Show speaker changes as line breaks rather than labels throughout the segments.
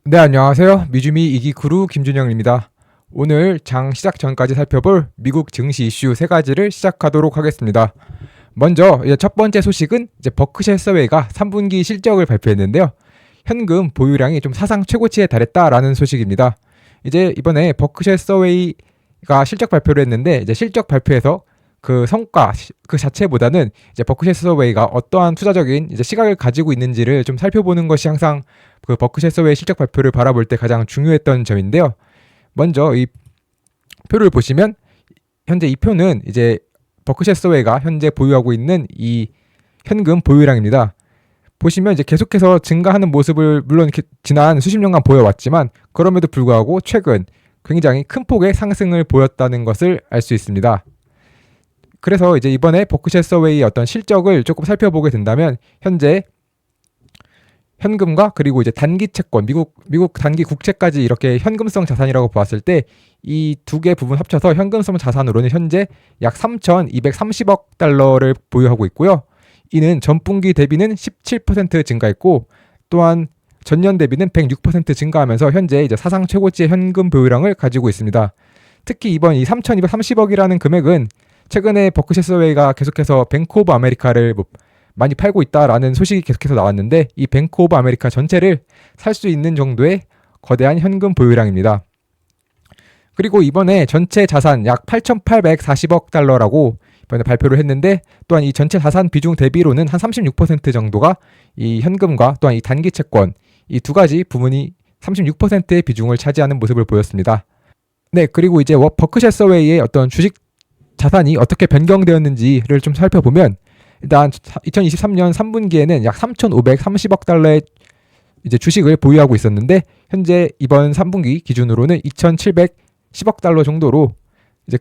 네, 안녕하세요. 미주미 이기크루 김준영입니다. 오늘 장 시작 전까지 살펴볼 미국 증시 이슈 세 가지를 시작하도록 하겠습니다. 먼저 첫 번째 소식은 버크셔 해서웨이가 3분기 실적을 발표했는데요. 현금 보유량이 좀 사상 최고치에 달했다라는 소식입니다. 이번에 버크셔 해서웨이가 실적 발표를 했는데 실적 발표에서 그 성과 그 자체보다는 버크셔 해서웨이가 어떠한 투자적인 시각을 가지고 있는지를 좀 살펴보는 것이 항상 그 버크셔 해서웨이 실적 발표를 바라볼 때 가장 중요했던 점인데요. 먼저 이 표를 보시면 현재 이 표는 버크셔 해서웨이가 현재 보유하고 있는 이 현금 보유량입니다. 보시면 계속해서 증가하는 모습을 물론 지난 수십 년간 보여왔지만 그럼에도 불구하고 최근 굉장히 큰 폭의 상승을 보였다는 것을 알 수 있습니다. 그래서 이번에 버크셔 해서웨이의 어떤 실적을 조금 살펴보게 된다면 현재 현금과 그리고 단기 채권, 미국 단기 국채까지 이렇게 현금성 자산이라고 보았을 때 이 두 개 부분 합쳐서 현금성 자산으로는 현재 약 3,230억 달러를 보유하고 있고요. 이는 전분기 대비는 17% 증가했고 또한 전년 대비는 106% 증가하면서 현재 사상 최고치의 현금 보유량을 가지고 있습니다. 특히 이번 이 3,230억이라는 금액은 최근에 버크셔 해서웨이가 계속해서 뱅크 오브 아메리카를 많이 팔고 있다라는 소식이 계속해서 나왔는데 이 뱅크 오브 아메리카 전체를 살 수 있는 정도의 거대한 현금 보유량입니다. 그리고 이번에 전체 자산 약 8,840억 달러라고 이번에 발표를 했는데 또한 이 전체 자산 비중 대비로는 한 36% 정도가 이 현금과 또한 이 단기 채권 이 두 가지 부분이 36%의 비중을 차지하는 모습을 보였습니다. 네, 그리고 버크셔 해서웨이의 어떤 주식 자산이 어떻게 변경되었는지를 좀 살펴보면 일단 2023년 3분기에는 약 3,530억 달러의 주식을 보유하고 있었는데 현재 이번 3분기 기준으로는 2,710억 달러 정도로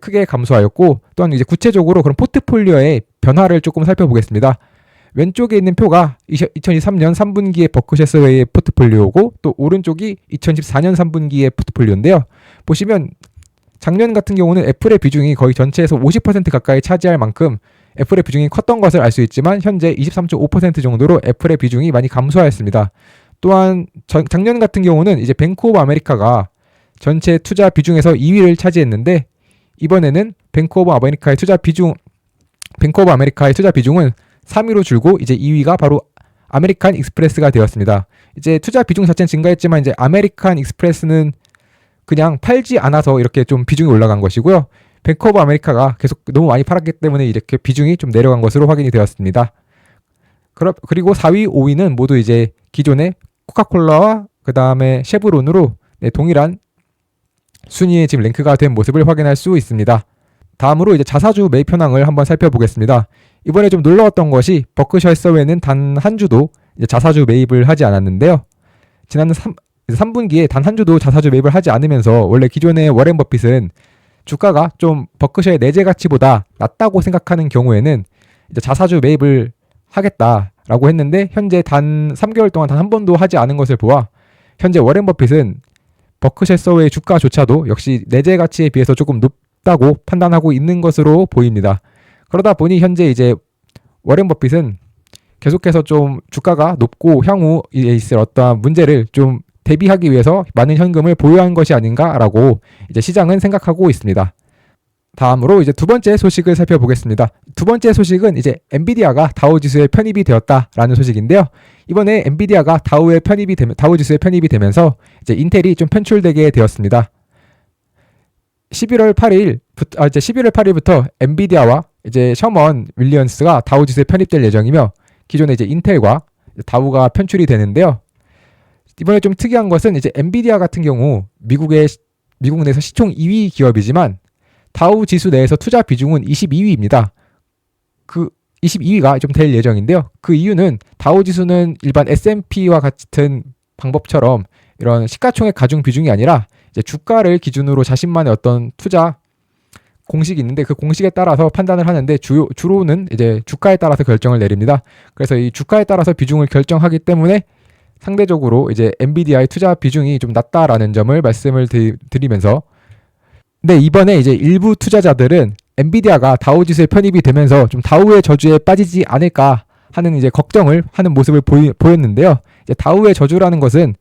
크게 감소하였고 또한 구체적으로 그런 포트폴리오의 변화를 조금 살펴보겠습니다. 왼쪽에 있는 표가 2023년 3분기의 버크셔 해서웨이의 포트폴리오고 또 오른쪽이 2014년 3분기의 포트폴리오인데요. 보시면 작년 같은 경우는 애플의 비중이 거의 전체에서 50% 가까이 차지할 만큼 애플의 비중이 컸던 것을 알 수 있지만 현재 23.5% 정도로 애플의 비중이 많이 감소하였습니다. 또한 작년 같은 경우는 뱅크 오브 아메리카가 전체 투자 비중에서 2위를 차지했는데 이번에는 뱅크 오브 아메리카의 투자 비중은 3위로 줄고 2위가 바로 아메리칸 익스프레스가 되었습니다. 투자 비중 자체는 증가했지만 아메리칸 익스프레스는 그냥 팔지 않아서 이렇게 좀 비중이 올라간 것이고요. 뱅크 오브 아메리카가 계속 너무 많이 팔았기 때문에 이렇게 비중이 좀 내려간 것으로 확인이 되었습니다. 그리고 4위, 5위는 모두 기존의 코카콜라와 그 다음에 쉐브론으로 동일한 순위에 지금 랭크가 된 모습을 확인할 수 있습니다. 다음으로 자사주 매입 현황을 한번 살펴보겠습니다. 이번에 좀 놀라웠던 것이 버크셔 해서웨이는 단 한 주도 자사주 매입을 하지 않았는데요. 지난 3분기에 단 한 주도 자사주 매입을 하지 않으면서 원래 기존의 워렌 버핏은 주가가 좀 버크셔의 내재 가치보다 낮다고 생각하는 경우에는 자사주 매입을 하겠다라고 했는데 현재 단 3개월 동안 단 한 번도 하지 않은 것을 보아 현재 워렌 버핏은 버크셔 해서웨이 주가조차도 역시 내재 가치에 비해서 조금 높다고 판단하고 있는 것으로 보입니다. 그러다 보니 현재 워렌 버핏은 계속해서 좀 주가가 높고 향후에 있을 어떠한 문제를 좀 대비하기 위해서 많은 현금을 보유한 것이 아닌가라고 시장은 생각하고 있습니다. 다음으로 두 번째 소식을 살펴보겠습니다. 두 번째 소식은 엔비디아가 다우 지수에 편입이 되었다라는 소식인데요. 이번에 엔비디아가 다우 지수에 편입이 되면서 인텔이 좀 편출되게 되었습니다. 11월 8일부터 엔비디아와 셔먼 윌리엄스가 다우 지수에 편입될 예정이며 기존에 인텔과 다우가 편출이 되는데요. 이번에 좀 특이한 것은 엔비디아 같은 경우 미국 내에서 시총 2위 기업이지만 다우 지수 내에서 투자 비중은 22위입니다. 그 22위가 좀 될 예정인데요. 그 이유는 다우 지수는 일반 S&P와 같은 방법처럼 이런 시가총액 가중 비중이 아니라 주가를 기준으로 자신만의 어떤 투자 공식이 있는데 그 공식에 따라서 판단을 하는데 주로는 주가에 따라서 결정을 내립니다. 그래서 이 주가에 따라서 비중을 결정하기 때문에 상대적으로 엔비디아의 투자 비중이 좀 낮다라는 점을 말씀을 드리면서 이번에 일부 투자자들은 엔비디아가 다우 지수에 편입이 되면서 좀 다우의 저주에 빠지지 않을까 하는 걱정을 하는 모습을 보였는데요. 다우의 저주라는 것은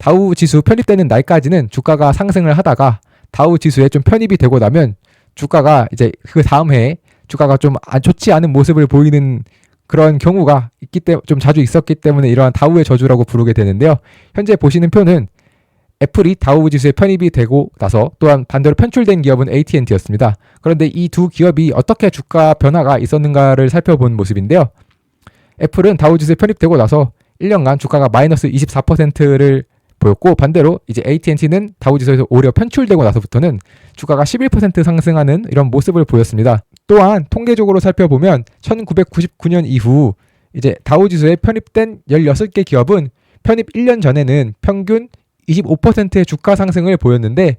다우 지수 편입되는 날까지는 주가가 상승을 하다가 다우 지수에 좀 편입이 되고 나면 주가가 이제 그 다음 해에 주가가 좀 좋지 않은 모습을 보이는 그런 경우가 좀 자주 있었기 때문에 이러한 다우의 저주라고 부르게 되는데요. 현재 보시는 표는 애플이 다우 지수에 편입이 되고 나서 또한 반대로 편출된 기업은 AT&T였습니다. 그런데 이 두 기업이 어떻게 주가 변화가 있었는가를 살펴본 모습인데요. 애플은 다우 지수에 편입되고 나서 1년간 주가가 마이너스 24%를 보였고, 반대로 이제 AT&T는 다우 지수에서 오히려 편출되고 나서부터는 주가가 11% 상승하는 이런 모습을 보였습니다. 또한 통계적으로 살펴보면 1999년 이후 이제 다우 지수에 편입된 16개 기업은 편입 1년 전에는 평균 25%의 주가 상승을 보였는데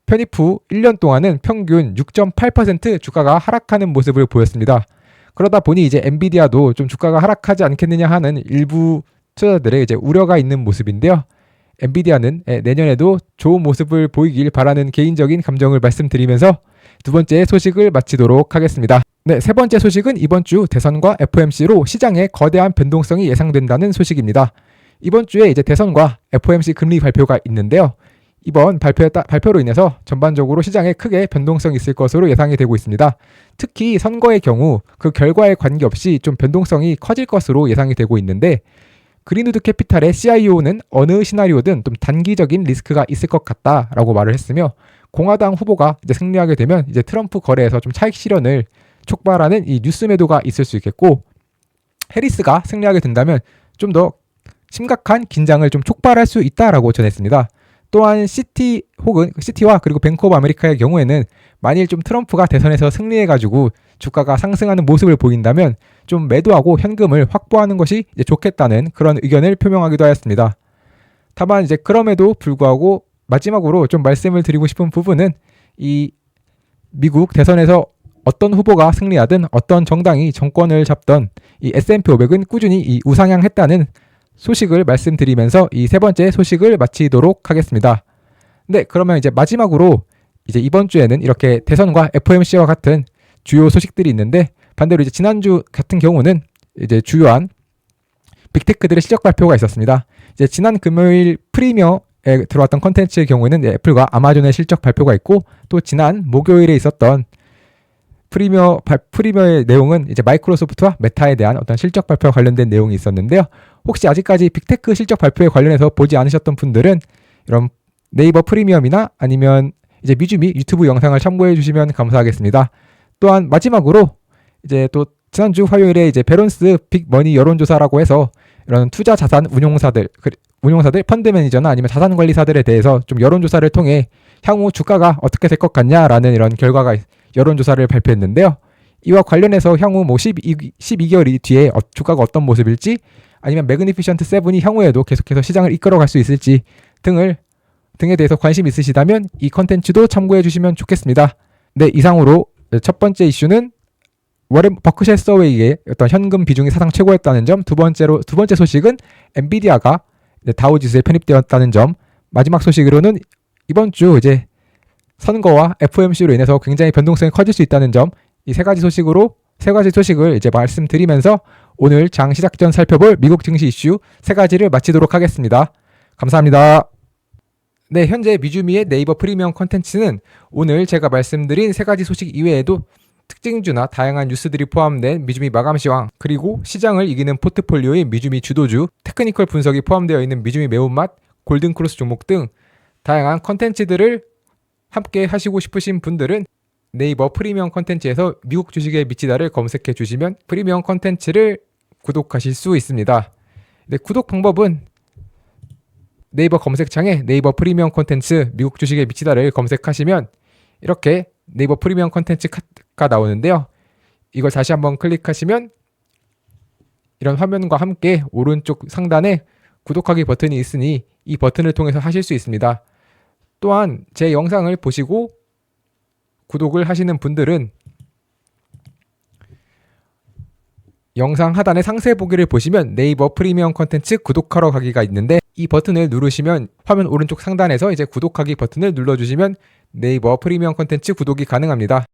편입 후 1년 동안은 평균 6.8% 주가가 하락하는 모습을 보였습니다. 그러다 보니 이제 엔비디아도 좀 주가가 하락하지 않겠느냐 하는 일부 투자자들의 이제 우려가 있는 모습인데요. 엔비디아는 내년에도 좋은 모습을 보이길 바라는 개인적인 감정을 말씀드리면서 두 번째 소식을 마치도록 하겠습니다. 네, 세 번째 소식은 이번 주 대선과 FOMC로 시장에 거대한 변동성이 예상된다는 소식입니다. 이번 주에 이제 대선과 FOMC 금리 발표가 있는데요. 이번 발표로 인해서 전반적으로 시장에 크게 변동성이 있을 것으로 예상이 되고 있습니다. 특히 선거의 경우 그 결과에 관계없이 좀 변동성이 커질 것으로 예상이 되고 있는데, 그린우드 캐피탈의 CIO는 어느 시나리오든 좀 단기적인 리스크가 있을 것 같다라고 말을 했으며, 공화당 후보가 이제 승리하게 되면 이제 트럼프 거래에서 좀 차익 실현을 촉발하는 이 뉴스 매도가 있을 수 있겠고, 해리스가 승리하게 된다면 좀 더 심각한 긴장을 좀 촉발할 수 있다라고 전했습니다. 또한 시티와 그리고 뱅크 오브 아메리카의 경우에는 만일 좀 트럼프가 대선에서 승리해가지고 주가가 상승하는 모습을 보인다면 좀 매도하고 현금을 확보하는 것이 이제 좋겠다는 그런 의견을 표명하기도 하였습니다. 다만 이제 그럼에도 불구하고 마지막으로 좀 말씀을 드리고 싶은 부분은 이 미국 대선에서 어떤 후보가 승리하든 어떤 정당이 정권을 잡던 이 S&P 500은 꾸준히 이 우상향했다는 소식을 말씀드리면서 이 세 번째 소식을 마치도록 하겠습니다. 네, 그러면 이제 마지막으로 이제 이번 주에는 이렇게 대선과 FOMC와 같은 주요 소식들이 있는데, 반대로 이제 지난주 같은 경우는 이제 주요한 빅테크들의 실적 발표가 있었습니다. 이제 지난 금요일 프리미어에 들어왔던 컨텐츠의 경우에는 애플과 아마존의 실적 발표가 있고, 또 지난 목요일에 있었던 프리미어의 내용은 이제 마이크로소프트와 메타에 대한 어떤 실적 발표와 관련된 내용이 있었는데요. 혹시 아직까지 빅테크 실적 발표에 관련해서 보지 않으셨던 분들은 이런 네이버 프리미엄이나 아니면 이제 미주미 유튜브 영상을 참고해 주시면 감사하겠습니다. 또한 마지막으로 이제 또 지난주 화요일에 이제 베론스 빅머니 여론조사라고 해서 이런 투자 자산 운용사들 펀드 매니저나 아니면 자산 관리사들에 대해서 좀 여론조사를 통해 향후 주가가 어떻게 될 것 같냐라는 이런 결과가 여론조사를 발표했는데요. 이와 관련해서 향후 12개월 뒤에 주가가 어떤 모습일지, 아니면 매그니피션트 7이 향후에도 계속해서 시장을 이끌어갈 수 있을지 등에 대해서 관심 있으시다면 이 컨텐츠도 참고해 주시면 좋겠습니다. 네, 이상으로 첫 번째 이슈는 워렌 버크셔 해서웨이의 어떤 현금 비중이 사상 최고였다는 점, 두 번째 소식은 엔비디아가 다우 지수에 편입되었다는 점, 마지막 소식으로는 이번 주 이제 선거와 FOMC로 인해서 굉장히 변동성이 커질 수 있다는 점, 이 세 가지 소식을 이제 말씀드리면서 오늘 장 시작 전 살펴볼 미국 증시 이슈 세 가지를 마치도록 하겠습니다. 감사합니다. 네, 현재 미주미의 네이버 프리미엄 콘텐츠는 오늘 제가 말씀드린 세 가지 소식 이외에도 특징주나 다양한 뉴스들이 포함된 미주미 마감시황, 그리고 시장을 이기는 포트폴리오의 미주미 주도주, 테크니컬 분석이 포함되어 있는 미주미 매운맛, 골든크로스 종목 등 다양한 콘텐츠들을 함께 하시고 싶으신 분들은 네이버 프리미엄 콘텐츠에서 미국 주식의 미치다를 검색해 주시면 프리미엄 콘텐츠를 구독하실 수 있습니다. 네, 구독 방법은 네이버 검색창에 네이버 프리미엄 콘텐츠 미국 주식의 미치다를 검색하시면 이렇게 네이버 프리미엄 콘텐츠가 나오는데요. 이걸 다시 한번 클릭하시면 이런 화면과 함께 오른쪽 상단에 구독하기 버튼이 있으니 이 버튼을 통해서 하실 수 있습니다. 또한 제 영상을 보시고 구독을 하시는 분들은 영상 하단의 상세 보기를 보시면 네이버 프리미엄 콘텐츠 구독하러 가기가 있는데, 이 버튼을 누르시면 화면 오른쪽 상단에서 이제 구독하기 버튼을 눌러주시면 네이버 프리미엄 콘텐츠 구독이 가능합니다.